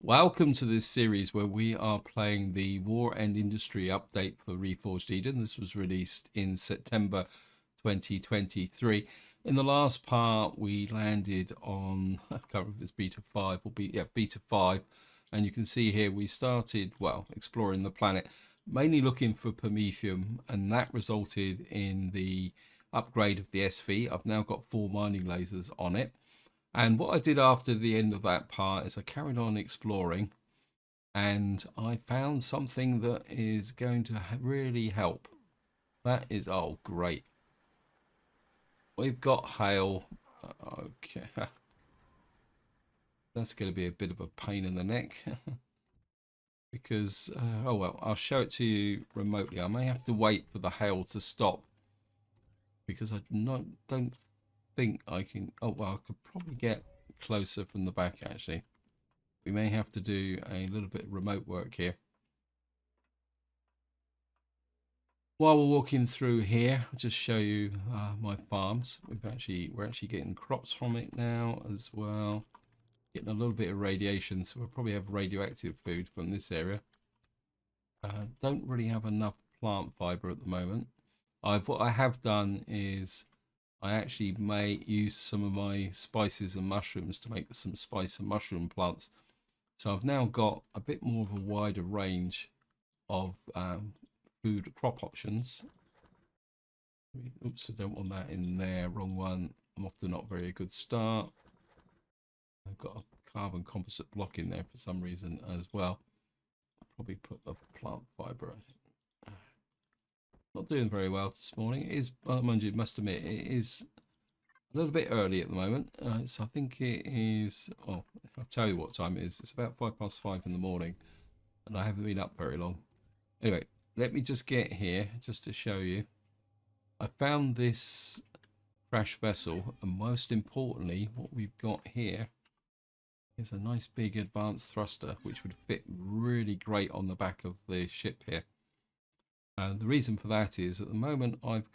Welcome to this series where we are playing the War and Industry update for Reforged Eden. This was released in September 2023. In the last part, we landed on, I can't remember if it's beta 5 or beta 5. And you can see here we started, well, exploring the planet, mainly looking for Promethium, and that resulted in the upgrade of the SV. I've now got 4 mining lasers on it. And what I did after the end of that part is I carried on exploring and I found something that is going to really help. That is, oh, great. We've got hail. Okay. That's going to be a bit of a pain in the neck because, oh well, I'll show it to you remotely. I may have to wait for the hail to stop because don't think I can. Oh, well, I could probably get closer from the back actually. We may have to do a little bit of remote work here. While we're walking through here, I'll just show you my farms. We're actually getting crops from it now as well. Getting a little bit of radiation, so we'll probably have radioactive food from this area. Don't really have enough plant fiber at the moment. What I have done is I actually may use some of my spices and mushrooms to make some spice and mushroom plants. So I've now got a bit more of a wider range of food crop options. Oops, I don't want that in there. Wrong one. I'm off to not very good start. I've got a carbon composite block in there for some reason as well. I'll probably put the plant fiber. Not doing very well this morning. It is, well, mind you, must admit, it is a little bit early at the moment. So I think it is, oh, I'll tell you what time it is. It's about 5 past 5 in the morning and I haven't been up very long. Anyway, let me just get here just to show you. I found this crash vessel, and most importantly, what we've got here is a nice big advanced thruster, which would fit really great on the back of the ship here. And the reason for that is at the moment we've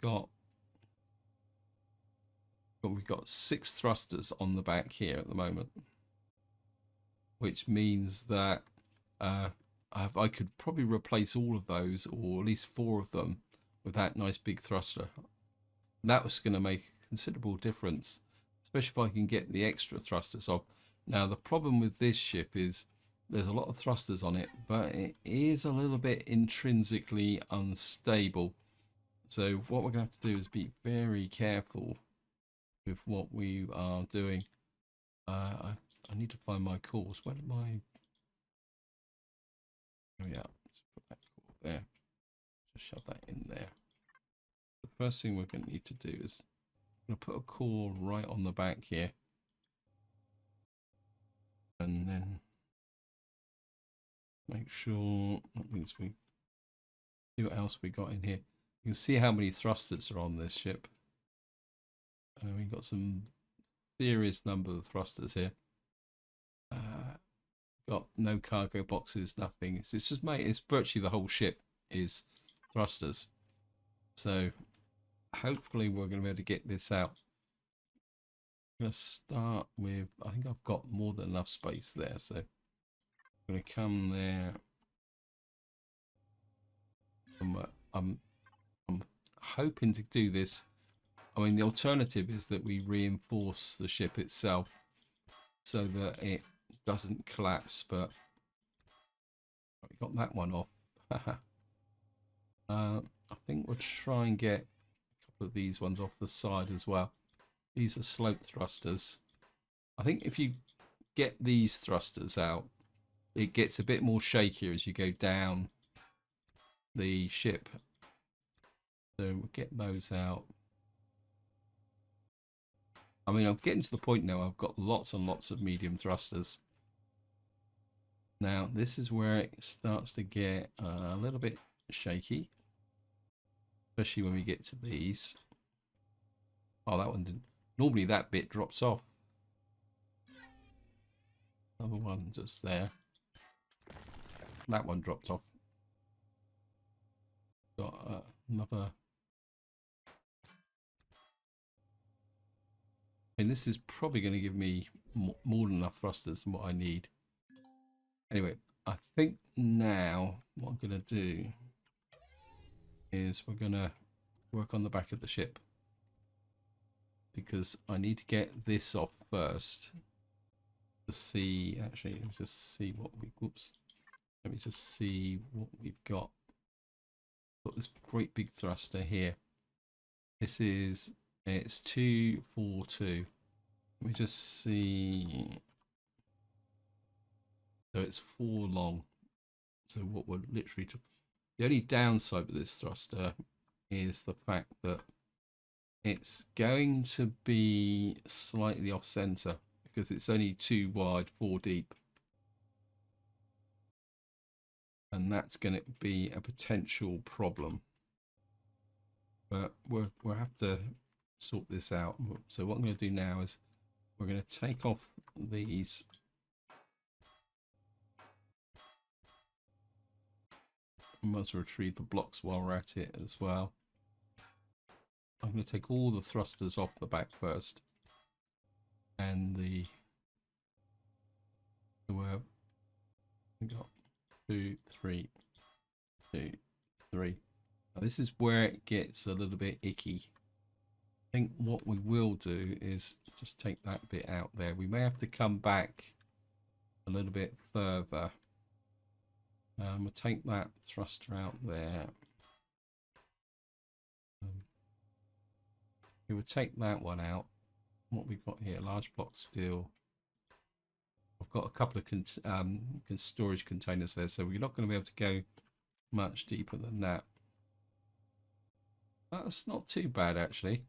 got 6 thrusters on the back here at the moment, which means that I could probably replace all of those, or at least 4 of them, with that nice big thruster. That was going to make a considerable difference, especially if I can get the extra thrusters off. Now, the problem with this ship is there's a lot of thrusters on it, but it is a little bit intrinsically unstable. So what we're going to have to do is be very careful with what we are doing. I need to find my course. Where did my... Oh yeah, let's put that core there. Just shove that in there. The first thing we're going to need to do is I'm going to put a core right on the back here. And then make sure, that means we see what else we got in here. You can see how many thrusters are on this ship. We've got some serious number of thrusters here. Got no cargo boxes, nothing. It's just it's virtually the whole ship is thrusters. So hopefully we're going to be able to get this out. I'm going to start with, I think I've got more than enough space there, so I'm going to come there. I'm hoping to do this. I mean, the alternative is that we reinforce the ship itself so that it doesn't collapse, but we got that one off. I think we'll try and get a couple of these ones off the side as well. These are slope thrusters. I think if you get these thrusters out, it gets a bit more shaky as you go down the ship. So we'll get those out. I mean, I'm getting to the point now I've got lots and lots of medium thrusters. Now, this is where it starts to get a little bit shaky, especially when we get to these. Oh, that one didn't. Normally that bit drops off. Another one just there. That one dropped off. Got another. And this is probably going to give me more than enough thrusters than what I need. Anyway, I think now what I'm going to do is we're going to work on the back of the ship, because I need to get this off first to see. Actually, let me just see what we. Whoops. Let me just see what we've got. Got this great big thruster here. This is, it's 242. Let me just see. So it's 4 long. So what we're literally, the only downside with this thruster is the fact that it's going to be slightly off center because it's only 2 wide, 4 deep. And that's going to be a potential problem. But we'll have to sort this out. So what I'm going to do now is we're going to take off these. I might as well retrieve the blocks while we're at it as well. I'm going to take all the thrusters off the back first. And we got 2, 3, 2, 3. Now this is where it gets a little bit icky. I think what we will do is just take that bit out there. We may have to come back a little bit further. We'll take that thruster out there. We will take that one out. What we've got here, large block steel. I've got a couple of storage containers there, so we're not going to be able to go much deeper than that. That's not too bad, actually.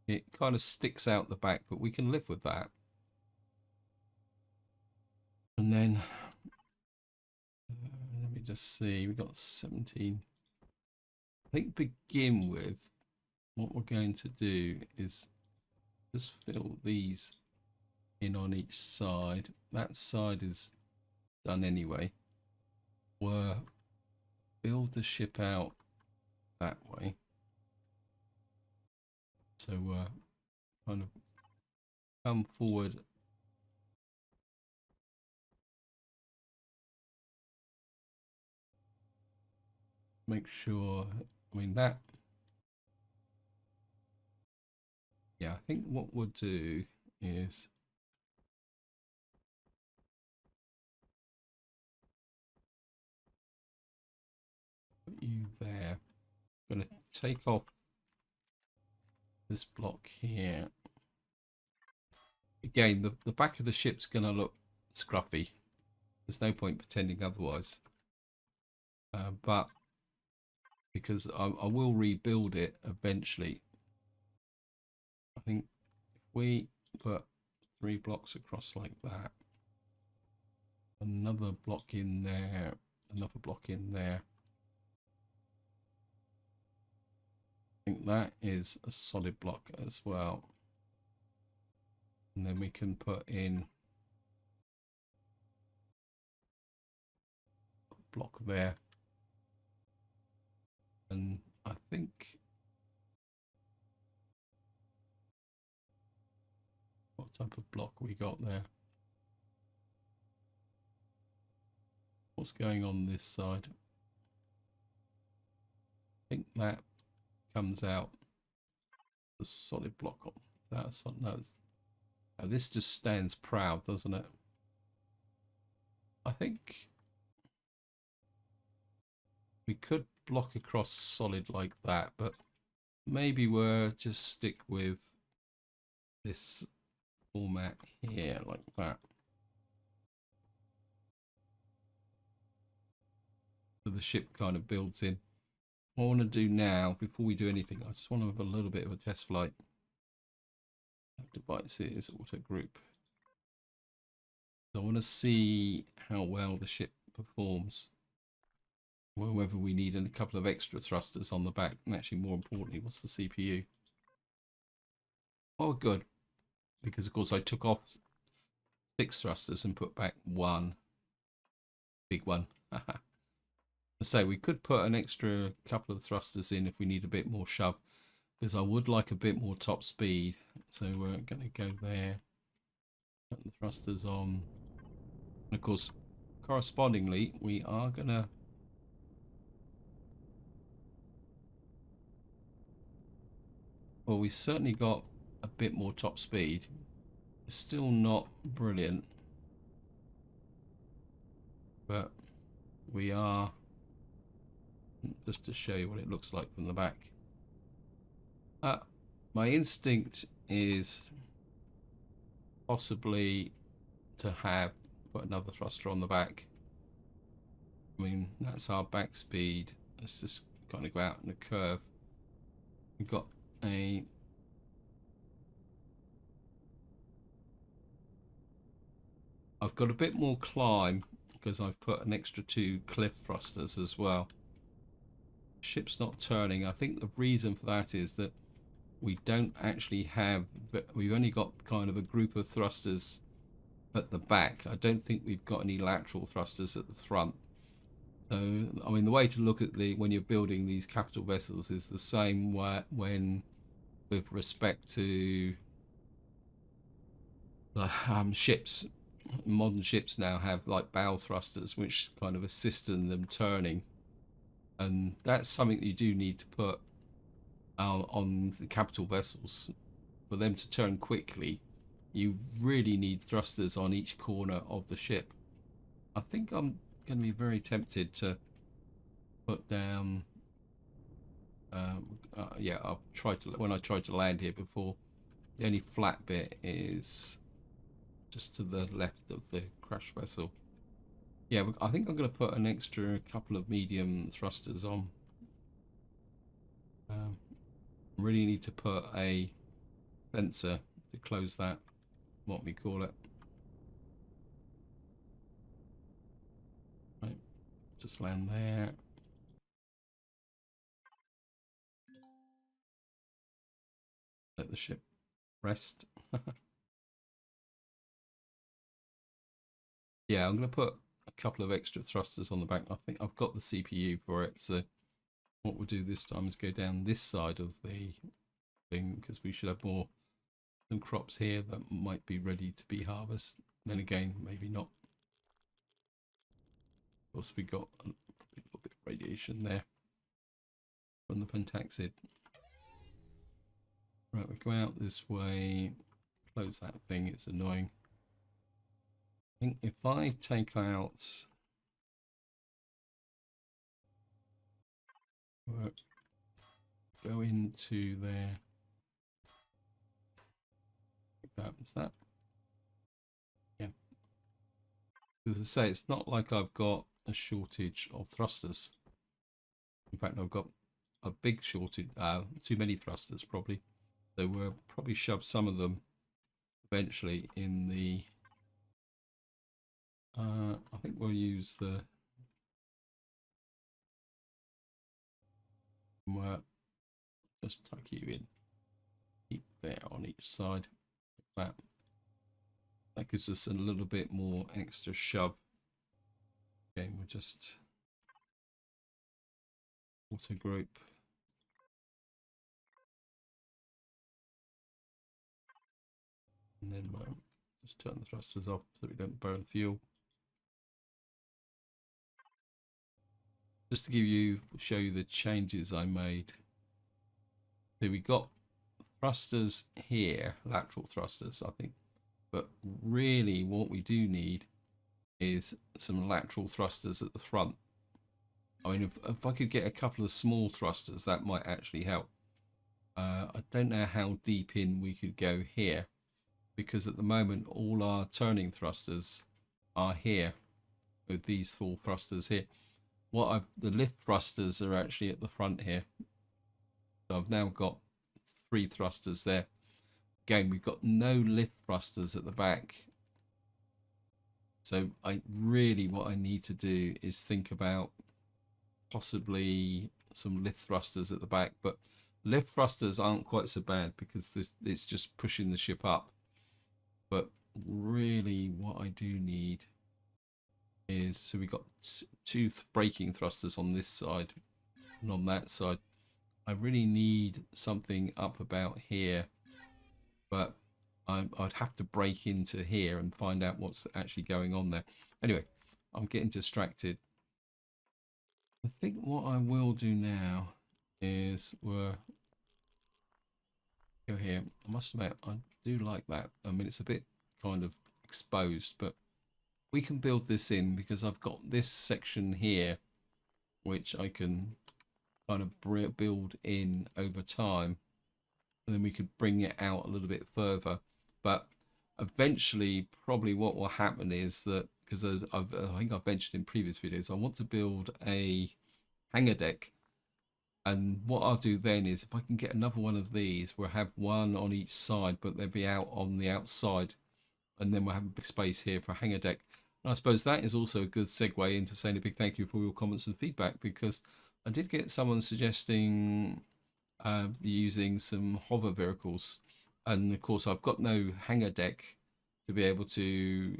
It kind of sticks out the back, but we can live with that. And then let me just see, we've got 17. I think begin with, what we're going to do is just fill these in on each side. That side is done anyway. We'll build the ship out that way. So kind of come forward. Make sure, I mean that. Yeah, I think what we'll do is put you there. I'm going to take off this block here. Again, the back of the ship's going to look scruffy. There's no point pretending otherwise. But because I will rebuild it eventually. I think if we put 3 blocks across like that, another block in there, another block in there. I think that is a solid block as well. And then we can put in a block there. And I think, what type of block we got there? What's going on this side? I think that comes out the solid block on that. No, this just stands proud, doesn't it? I think we could block across solid like that, but maybe we'll just stick with this format here like that. So the ship kind of builds in. What I want to do now, before we do anything, I just want to have a little bit of a test flight. Devices, auto group. So I want to see how well the ship performs. Well, whether we need a couple of extra thrusters on the back, and actually more importantly, what's the CPU? Oh, good, because of course I took off 6 thrusters and put back 1 big one. So we could put an extra couple of thrusters in if we need a bit more shove, because I would like a bit more top speed. So we're going to go there. Put the thrusters on. And of course, correspondingly, we are gonna. Well, we certainly got a bit more top speed. It's still not brilliant, but we are. Just to show you what it looks like from the back. My instinct is possibly to have put another thruster on the back. I mean, that's our back speed. Let's just kind of go out in a curve. We've got a I've got a bit more climb because I've put an extra 2 cliff thrusters as well. Ship's not turning. I think the reason for that is that we don't actually have, we've only got kind of a group of thrusters at the back. I don't think we've got any lateral thrusters at the front. So, I mean, the way to look at when you're building these capital vessels is the same when with respect to the ships. Modern ships now have like bow thrusters, which kind of assist in them turning, and that's something that you do need to put on the capital vessels for them to turn quickly. You really need thrusters on each corner of the ship. I think I'm going to be very tempted to put down. Yeah, I'll try to. When I tried to land here before, the only flat bit is just to the left of the crash vessel. Yeah, I think I'm going to put an extra couple of medium thrusters on. Really need to put a sensor to close that, what we call it. Right, just land there. Let the ship rest. Yeah, I'm going to put a couple of extra thrusters on the back. I think I've got the CPU for it, so what we'll do this time is go down this side of the thing, because we should have some crops here that might be ready to be harvested. Then again, maybe not. Of course, we got a little bit of radiation there from the pentaxid. Right, we go out this way, close that thing, it's annoying. I think if I take out go into there, that's that. Yeah. As I say, it's not like I've got a shortage of thrusters. In fact, I've got a big shortage, too many thrusters probably. So we'll probably shove some of them eventually in the, I think we'll use the, just tuck you in, keep there on each side, like that. That gives us a little bit more extra shove. Okay, we'll just auto group. And then just turn the thrusters off so we don't burn fuel. Just to show you the changes I made. So we got thrusters here, lateral thrusters, I think. But really what we do need is some lateral thrusters at the front. I mean, if I could get a couple of small thrusters, that might actually help. I don't know how deep in we could go here, because at the moment all our turning thrusters are here with these 4 thrusters here. The lift thrusters are actually at the front here. So I've now got 3 thrusters there. Again, we've got no lift thrusters at the back. So what I need to do is think about possibly some lift thrusters at the back, but lift thrusters aren't quite so bad because it's just pushing the ship up. But really what I do need is, so we got 2 braking thrusters on this side and on that side. I really need something up about here, but I'd have to break into here and find out what's actually going on there. Anyway, I'm getting distracted. I think what I will do now is we'll go here. I must admit, I do like that. I mean, it's a bit kind of exposed, but we can build this in because I've got this section here, which I can kind of build in over time. And then we could bring it out a little bit further. But eventually, probably what will happen is that, because I think I've mentioned in previous videos, I want to build a hangar deck. And what I'll do then is, if I can get another one of these, we'll have one on each side, but they'll be out on the outside. And then we'll have a big space here for a hangar deck. And I suppose that is also a good segue into saying a big thank you for your comments and feedback, because I did get someone suggesting using some hover vehicles, and of course I've got no hangar deck to be able to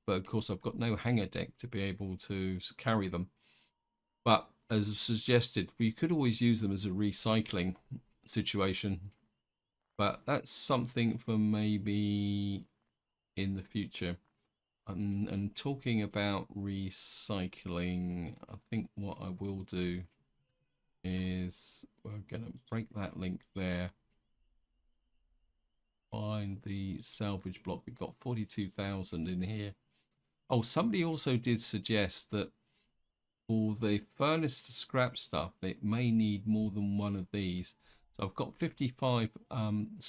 but of course I've got no hangar deck to be able to carry them. But as suggested, we could always use them as a recycling situation, but that's something for maybe in the future. And talking about recycling, I think what I will do is we're going to break that link there. Find the salvage block. We've got 42,000 in here. Oh, somebody also did suggest that for the furnace to scrap stuff, it may need more than one of these. So I've got 55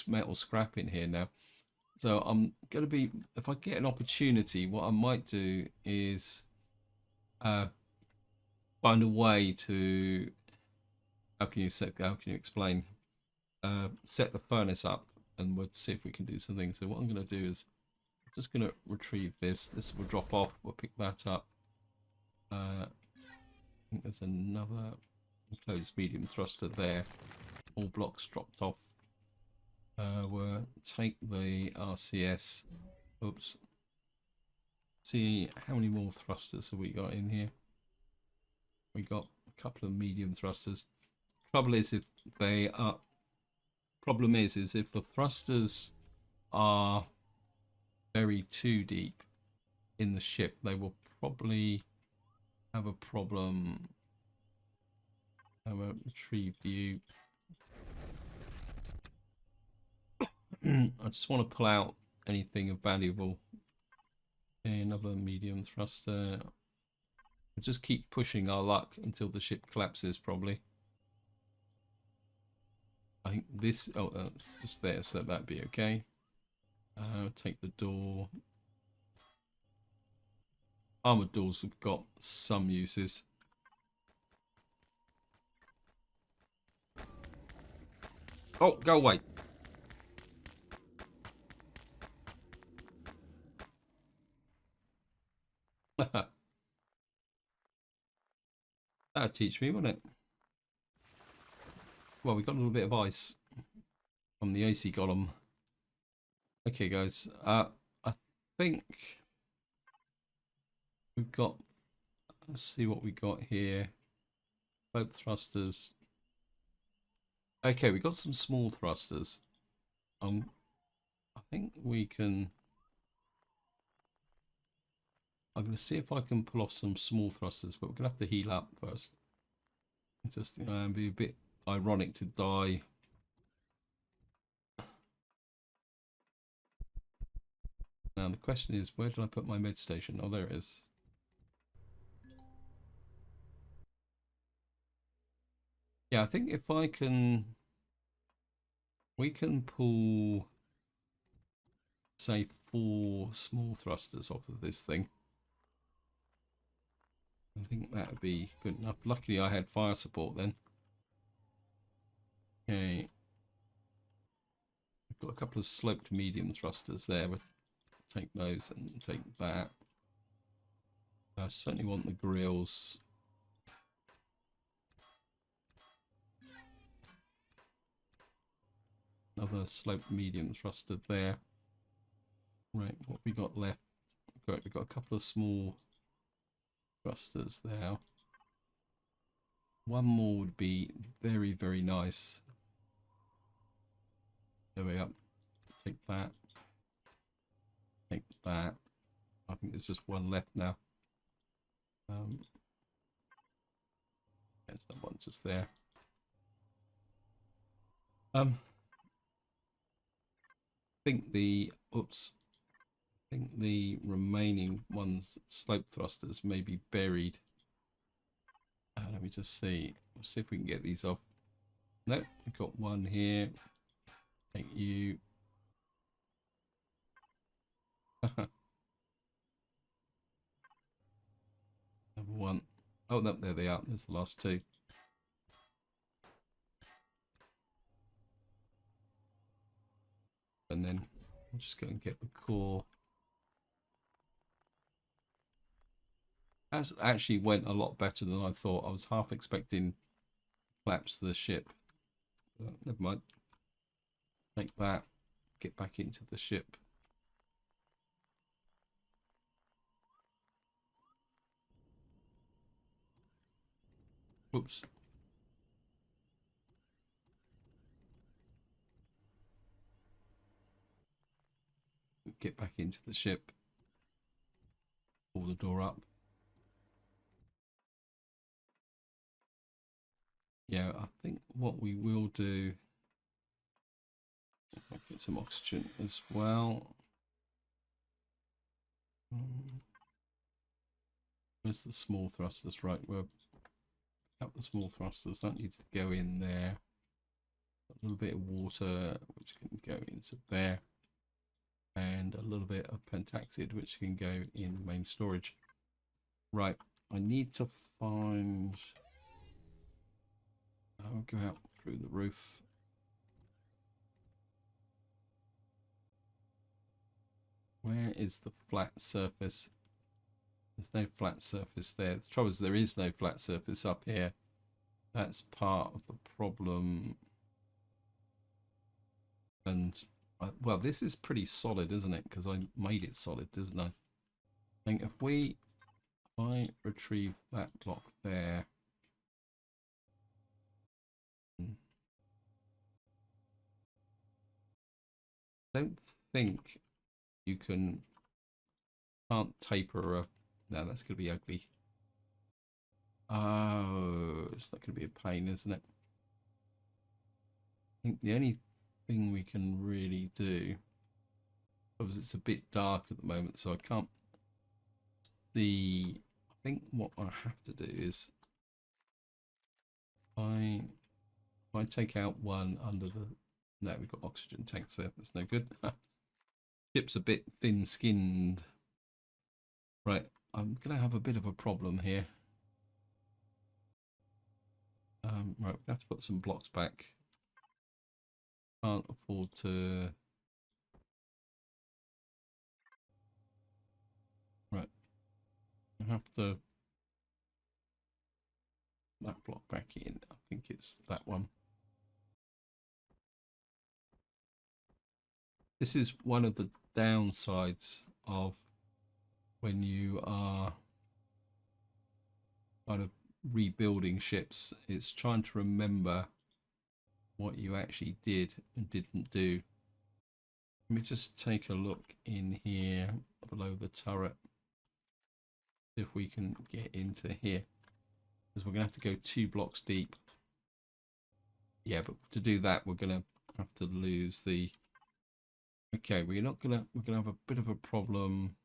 metal scrap in here now. So I'm going to be, if I get an opportunity, what I might do is find a way to, how can you explain, set the furnace up, and we'll see if we can do something. So what I'm going to do is I'm just going to retrieve this. This will drop off. We'll pick that up. I think there's another enclosed medium thruster there. All blocks dropped off. We'll take the RCS. Oops. See how many more thrusters have we got in here. We got a couple of medium thrusters. Trouble is, if they are, problem is if the thrusters are buried too deep in the ship, they will probably have a problem. Have a retrieve view. I just want to pull out anything of valuable. Okay, another medium thruster. We'll just keep pushing our luck until the ship collapses, probably. I think this, oh, it's just there, so that'd be okay. Take the door. Armored doors have got some uses. Oh, go away. That'd teach me, wouldn't it? Well, we got a little bit of ice from the AC golem. Okay, guys. I think we've got. Let's see what we got here. Both thrusters. Okay, we got some small thrusters. I think we can. I'm going to see if I can pull off some small thrusters, but we're going to have to heal up first. It's just be a bit ironic to die. Now the question is, where did I put my med station? Oh, there it is. Yeah, I think if I can, we can pull, say, 4 small thrusters off of this thing. I think that would be good enough. Luckily, I had fire support then. Okay. I've got a couple of sloped medium thrusters there. We'll take those and take that. I certainly want the grills. Another sloped medium thruster there. Right, what we got left? We've got a couple of small thrusters there. One more would be very, very nice. There we are. Take that. that. I think there's just one left now. There's that one just there. I think the remaining ones, slope thrusters, may be buried. Let me just see. We'll see if we can get these off. Nope, we've got one here. Thank you. Number one. Oh, no, there they are. There's the last two. And then I'll just go and get the core. That actually went a lot better than I thought. I was half expecting collapse to the ship. Never mind. Take that. Get back into the ship. Oops. Get back into the ship. Pull the door up. Yeah, I think what we will do, get some oxygen as well. Where's the small thrusters? Right, we're out the small thrusters. Don't need to go in there. A little bit of water, which can go into there, and a little bit of pentaxid, which can go in main storage. Right, I need to find. I'll go out through the roof. Where is the flat surface? There's no flat surface there. The trouble is there is no flat surface up here. That's part of the problem. And, well, this is pretty solid, isn't it? Because I made it solid, didn't I? I think if I retrieve that block there. I don't think you can't taper a. No, that's going to be ugly. Oh, it's not going to be a pain, isn't it? I think the only thing we can really do, because it's a bit dark at the moment, so I can't see. I think what I have to do is if I take out one under the. No, we've got oxygen tanks there. That's no good. Ship's a bit thin-skinned. Right, I'm gonna have a bit of a problem here. Right, we have to put some blocks back. Can't afford to. Right, I have to that block back in. I think it's that one. This is one of the downsides of when you are kind of rebuilding ships. It's trying to remember what you actually did and didn't do. Let me just take a look in here below the turret. See if we can get into here. Because we're going to have to go 2 blocks deep. Yeah, but to do that, we're going to have to lose the. Okay, we're gonna have a bit of a problem.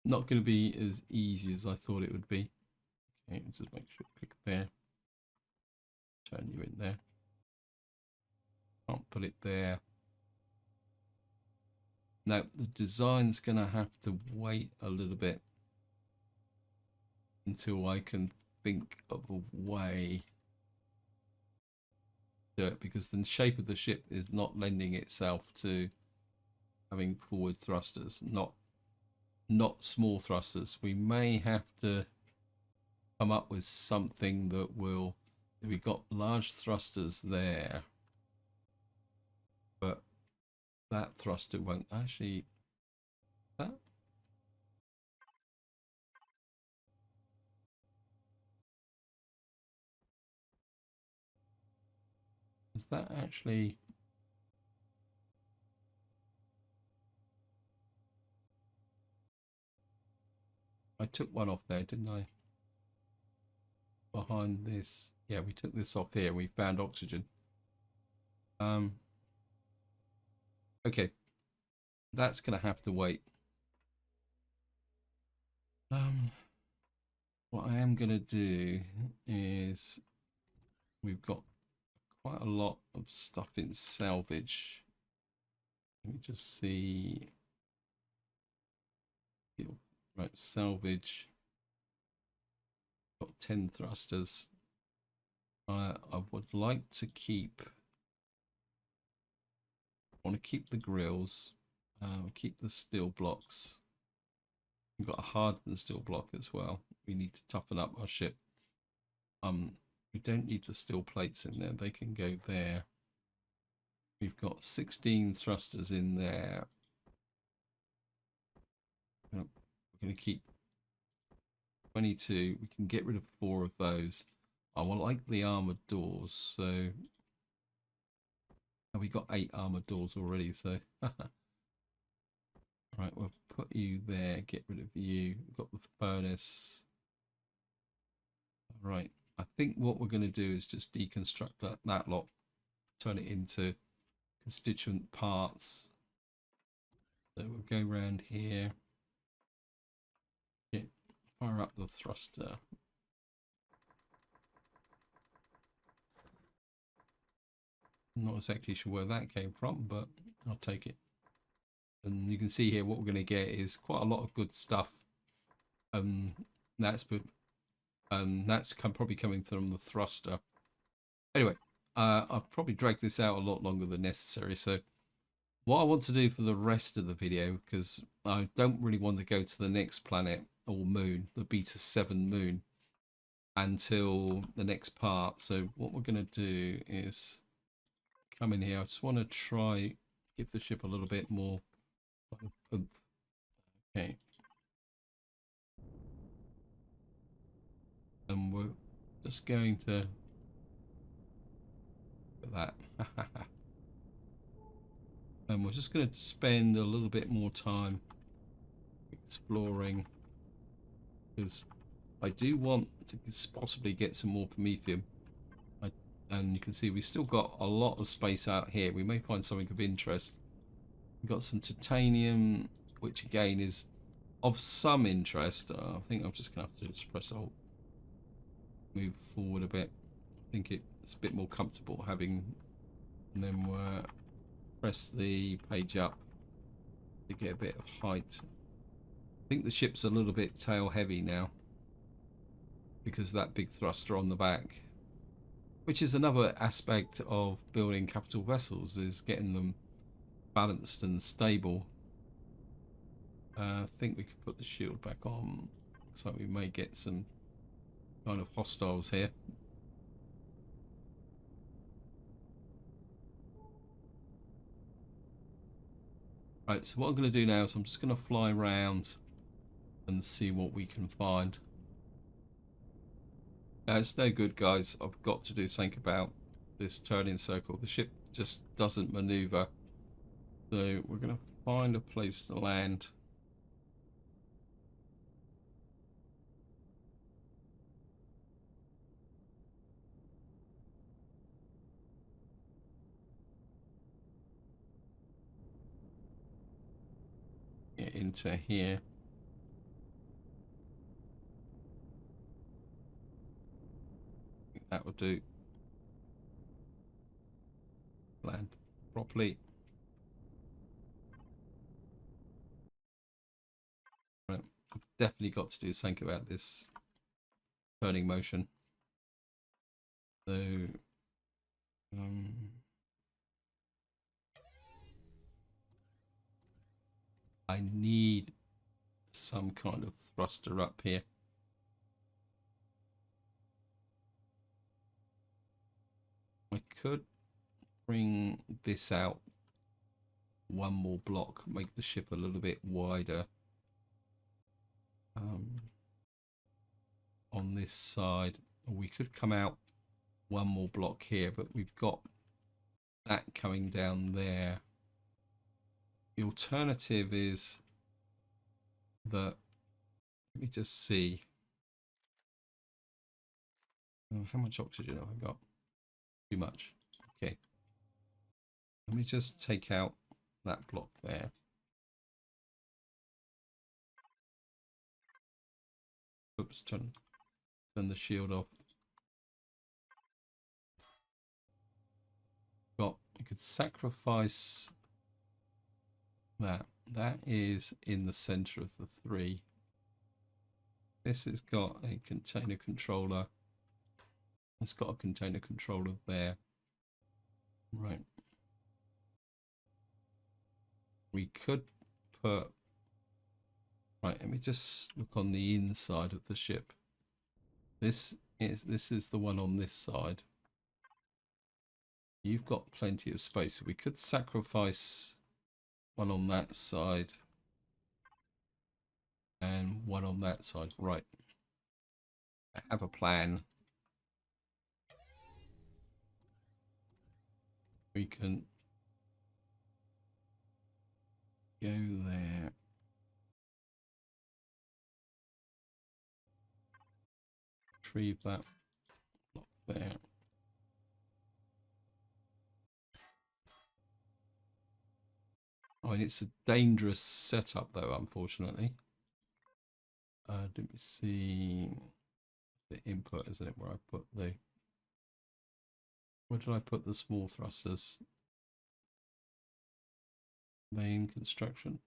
Not going to be as easy as I thought it would be. Okay, just make sure click there. Turn you in there. Can't put it there. Now the design's going to have to wait a little bit until I can think of a way to do it, because the shape of the ship is not lending itself to having forward thrusters, not small thrusters. We may have to come up with something that will. We've got large thrusters there, but that thruster won't actually. That. Is that actually... I took one off there, didn't I? Behind this. Yeah, we took this off here. We found oxygen. Okay. That's going to have to wait. What I am going to do is we've got quite a lot of stuff in salvage. Let me just see. Right, salvage. Got 10 thrusters. I would like to keep... I want to keep the grills. Keep the steel blocks. We've got a hardened steel block as well. We need to toughen up our ship. We don't need the steel plates in there. They can go there. We've got 16 thrusters in there. We're going to keep 22. We can get rid of 4 of those. I will like the armored doors. So we got 8 armored doors already. So right, we'll put you there. Get rid of you. We've got the furnace. Right. I think what we're going to do is just deconstruct that lot, turn it into constituent parts. So we'll go around here, fire up the thruster. I'm not exactly sure where that came from, but I'll take it. And you can see here what we're going to get is quite a lot of good stuff. That's probably coming from the thruster. Anyway, I've probably dragged this out a lot longer than necessary. So what I want to do for the rest of the video, because I don't really want to go to the next planet or moon, the Beta 7 moon, until the next part. So what we're going to do is come in here. I just want to try give the ship a little bit more oomph. Okay. And we're just going to look at that. And we're just going to spend a little bit more time exploring, because I do want to possibly get some more promethium. And you can see we still got a lot of space out here. We may find something of interest. We've got some titanium, which again is of some interest. I think I'm just going to have to just press Alt, move forward a bit. I think it's a bit more comfortable having, and then we'll press the page up to get a bit of height. I think the ship's a little bit tail heavy now because of that big thruster on the back, which is another aspect of building capital vessels, is getting them balanced and stable. I think we could put the shield back on. Looks like we may get some kind of hostiles here. Right, so what I'm going to do now is I'm just going to fly around and see what we can find. It's no good, guys. I've got to do something about this turning circle. The ship just doesn't maneuver. So we're going to find a place to land. Get into here. I think that will do. Land properly. Right. I've definitely got to do something about this turning motion. So I need some kind of thruster up here. I could bring this out one more block, make the ship a little bit wider on this side. Or we could come out one more block here, but we've got that coming down there. The alternative is that, let me just see. Oh, how much oxygen have I got? Too much. Okay. Let me just take out that block there. Oops, turn the shield off. You could sacrifice that. That is in the center of the 3. This has got a container controller. It's got a container controller there. Right. We could put... Right, let me just look on the inside of the ship. This is the one on this side. You've got plenty of space, so we could sacrifice one on that side and one on that side. Right. I have a plan. We can go there. Retrieve that block there. I mean, it's a dangerous setup, though, unfortunately. Let me see the input, isn't it? Where I put the... Where did I put the small thrusters? Main construction.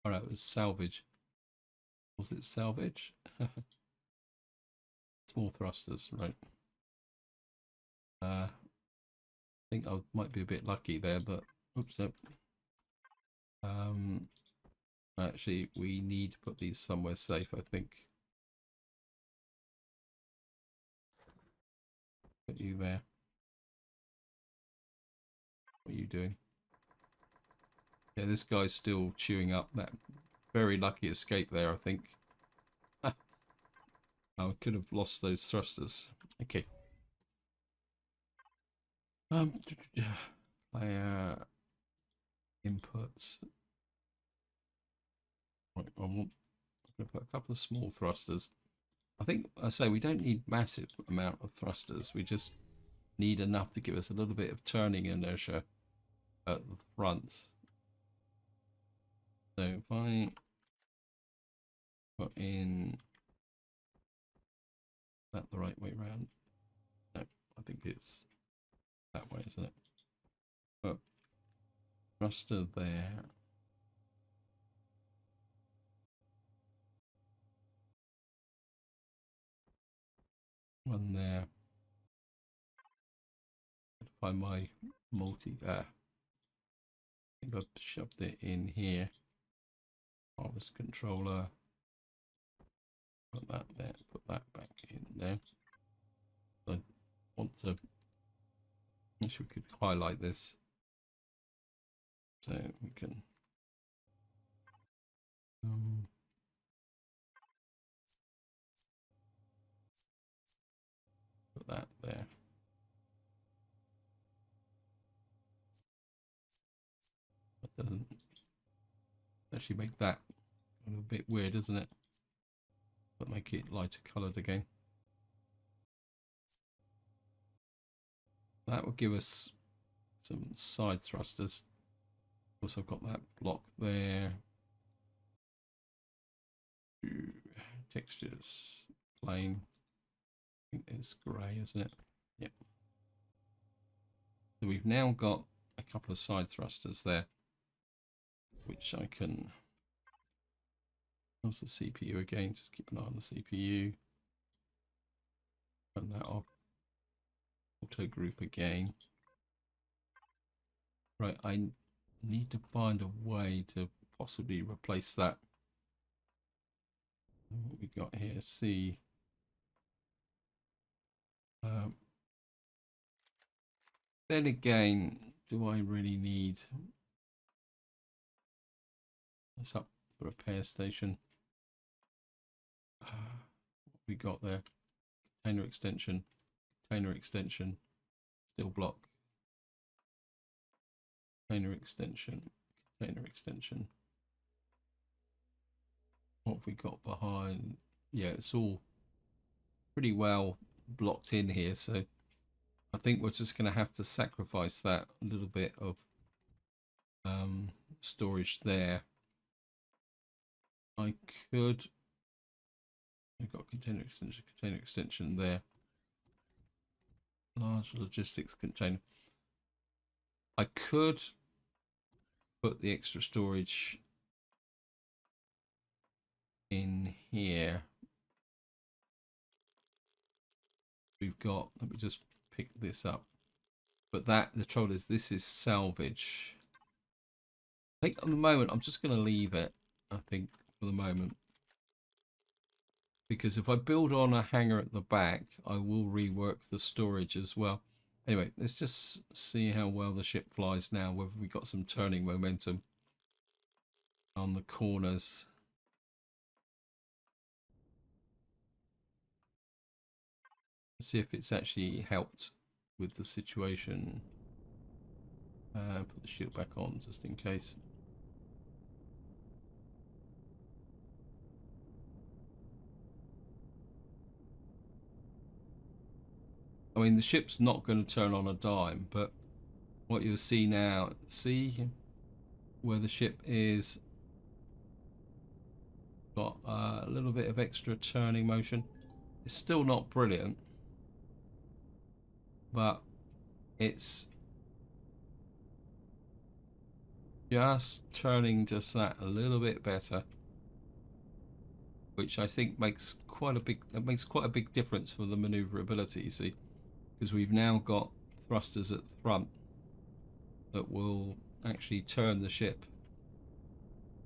Oh, no, it was salvage. Was it salvage? Small thrusters, right. I think I might be a bit lucky there, but oops, no. Actually, we need to put these somewhere safe, I think. Put you there. What are you doing? Yeah, this guy's still chewing up. That very lucky escape there, I think. I could have lost those thrusters. Okay. Player inputs. Right, I'm going to put a couple of small thrusters. I think I say we don't need massive amount of thrusters. We just need enough to give us a little bit of turning inertia at the front. So if I put in that the right way around, no, I think it's that way, isn't it? But thruster there. One there. Find my multi. I think I've shoved it in here. Harvest controller. Put that there. Put that back in there. So I want to. Actually, we could highlight this so we can. Put that there. That doesn't actually make that a bit weird, isn't it? But make it lighter coloured again. That will give us some side thrusters. Also, I've got that block there. Textures, plain. I think it's grey, isn't it? Yep. So we've now got a couple of side thrusters there, which I can. How's the CPU again? Just keep an eye on the CPU. Turn that off. Auto group again. Right, I need to find a way to possibly replace that. What we got here? C. Then again, do I really need this up the repair station? What we got there? Container extension, steel block. Container extension. Container extension. What have we got behind? Yeah, it's all pretty well blocked in here, so I think we're just going to have to sacrifice that little bit of storage there. I could. I've got container extension there. Large logistics container. I could put the extra storage in here. We've got, let me just pick this up. But the trouble is, this is salvage. I think at the moment, I'm just going to leave it, I think, for the moment. Because if I build on a hangar at the back, I will rework the storage as well. Anyway, let's just see how well the ship flies now, whether we got some turning momentum on the corners. See if it's actually helped with the situation. Put the shield back on just in case. I mean, the ship's not going to turn on a dime, but what you'll see now, see where the ship is got a little bit of extra turning motion. It's still not brilliant, but it's just turning just that a little bit better, which I think makes quite a big difference for the maneuverability, you see, because we've now got thrusters at the front that will actually turn the ship.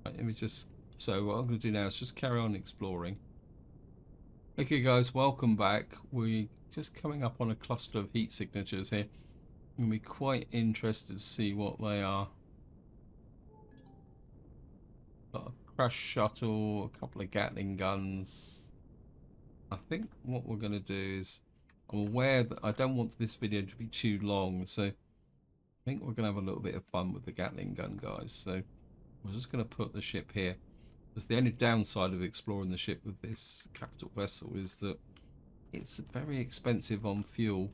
Right, let me just, so what I'm going to do now is just carry on exploring. Okay guys, welcome back. We're just coming up on a cluster of heat signatures here. I'm going to be quite interested to see what they are. Got a crash shuttle, a couple of Gatling guns. I think what we're going to do is, I'm aware that I don't want this video to be too long, so I think we're going to have a little bit of fun with the Gatling gun, guys. So we're just going to put the ship here. Because the only downside of exploring the ship with this capital vessel is that it's very expensive on fuel.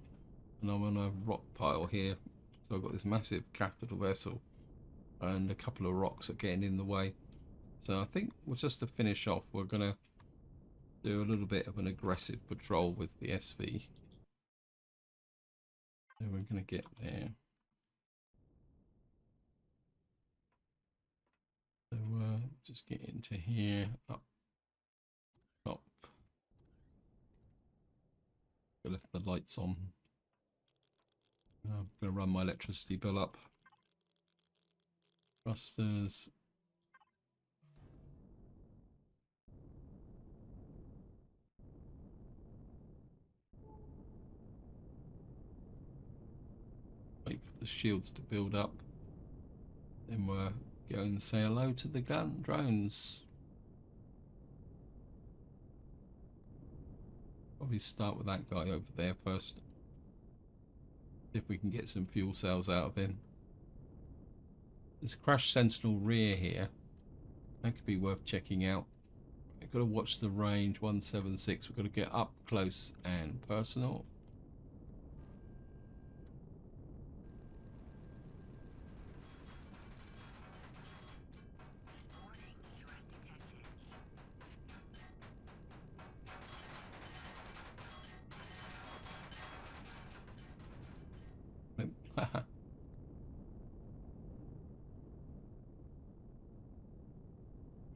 And I'm on a rock pile here. So I've got this massive capital vessel. And a couple of rocks are getting in the way. So I think just to finish off, we're going to do a little bit of an aggressive patrol with the SV. So we're going to get there. So just get into here, up, top. I left the lights on. I'm going to run my electricity bill up. Thrusters. Wait for the shields to build up. Then we're going to say hello to the gun drones. Probably start with that guy over there first. See if we can get some fuel cells out of him. There's a crash sentinel rear here. That could be worth checking out. We've got to watch the range 176. We've got to get up close and personal.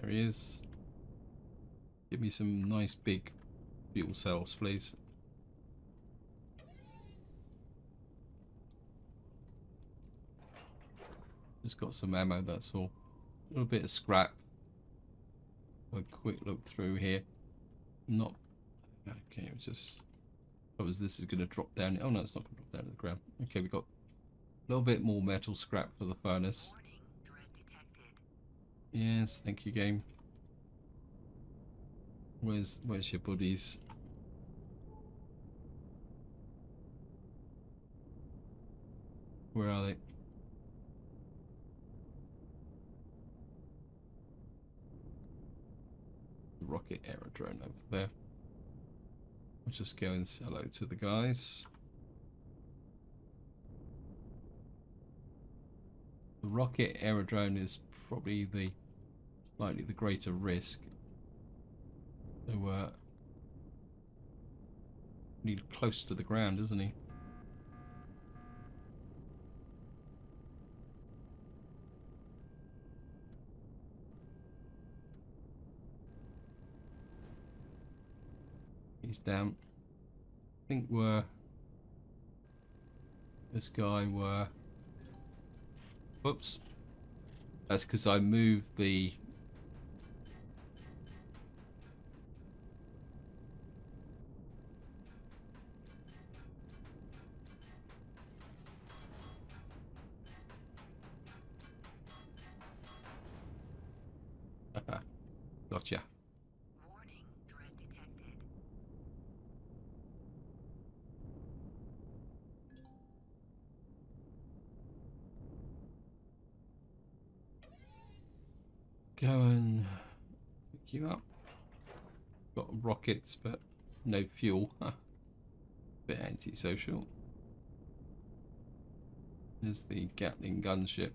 There he is. Give me some nice big fuel cells, please. Just got some ammo, that's all. A little bit of scrap. A quick look through here. Not okay. It was just. This is going to drop down. Oh no, it's not going to drop down to the ground. Okay, we got a little bit more metal scrap for the furnace. Yes, thank you, game. Where's your buddies? Where are they? rocket aerodrome over there. We'll just go and say hello to the guys. The rocket aerodrome is probably the slightly the greater risk. So need close to the ground, isn't he? He's down. I think this guy were. Whoops. That's because I moved the. Gotcha. Warning, threat detected. Go and pick you up. Got rockets, but no fuel. Bit antisocial. There's the Gatling gunship.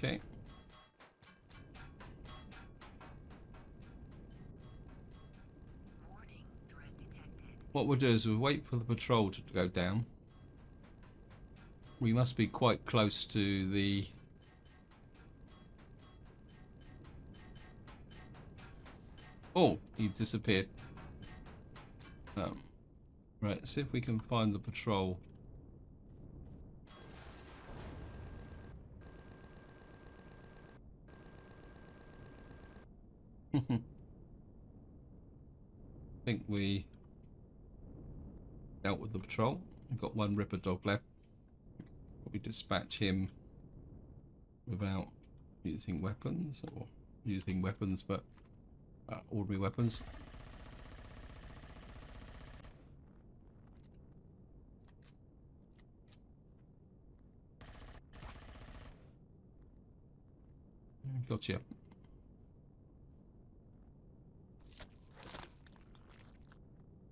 Okay. Warning, threat detected. What we'll do is we'll wait for the patrol to go down. We must be quite close to the. Oh, he disappeared. Right, see if we can find the patrol. I think we dealt with the patrol. We've got one Ripper dog left. Probably dispatch him without using weapons, or using weapons, but ordinary weapons. Gotcha.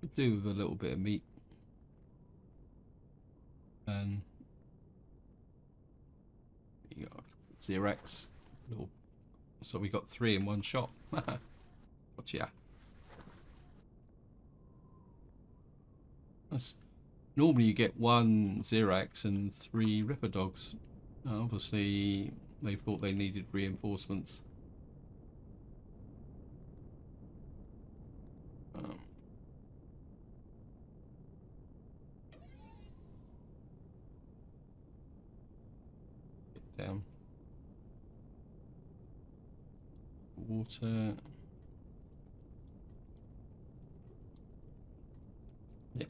Could do with a little bit of meat. And you got Xerox. Little. So we got 3 in one shot. Gotcha. That's normally you get 1 Xerox and 3 Ripper dogs. Obviously they thought they needed reinforcements. Get down. Water. Yep.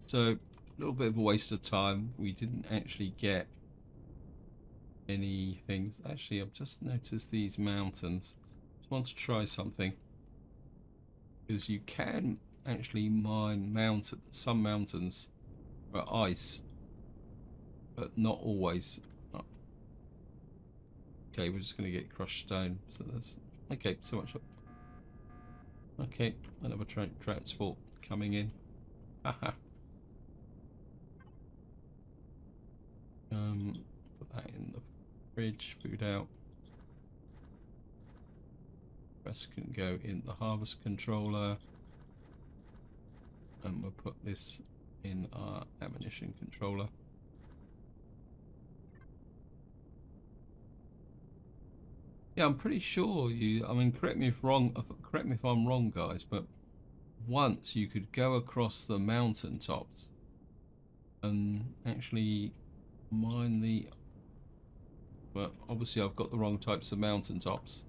So a little bit of a waste of time. We didn't actually get any things. Actually, I've just noticed these mountains. Just want to try something. Because you can actually mine some mountains for ice, but not always. Oh. Okay, we're just going to get crushed stone. So that's okay. So much. Okay, another transport coming in. Haha. Put that in the fridge. Food out. Rest can go in the harvest controller, and we'll put this in our ammunition controller. Yeah, I'm pretty sure you. I mean, correct me if wrong. Correct me if I'm wrong, guys. But once you could go across the mountain tops and actually mine the. Well, obviously I've got the wrong types of mountain tops.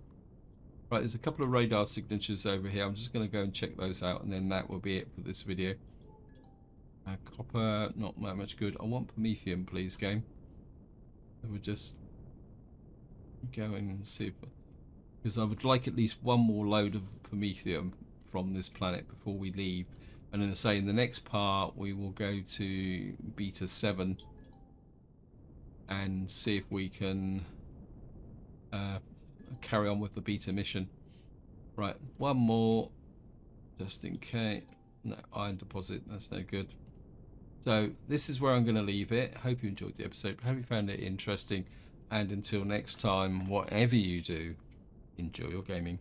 Right, there's a couple of radar signatures over here. I'm just going to go and check those out, and then that will be it for this video. Copper, not that much good. I want Promethium, please, game. So we'll just go and see if... Because I would like at least one more load of Promethium from this planet before we leave. And then say in the next part we will go to beta 7 and see if we can carry on with the beta mission. Right, one more just in case. No, iron deposit, that's no good. So this is where I'm going to leave it. Hope you enjoyed the episode. Hope you found it interesting. And until next time, whatever you do, enjoy your gaming.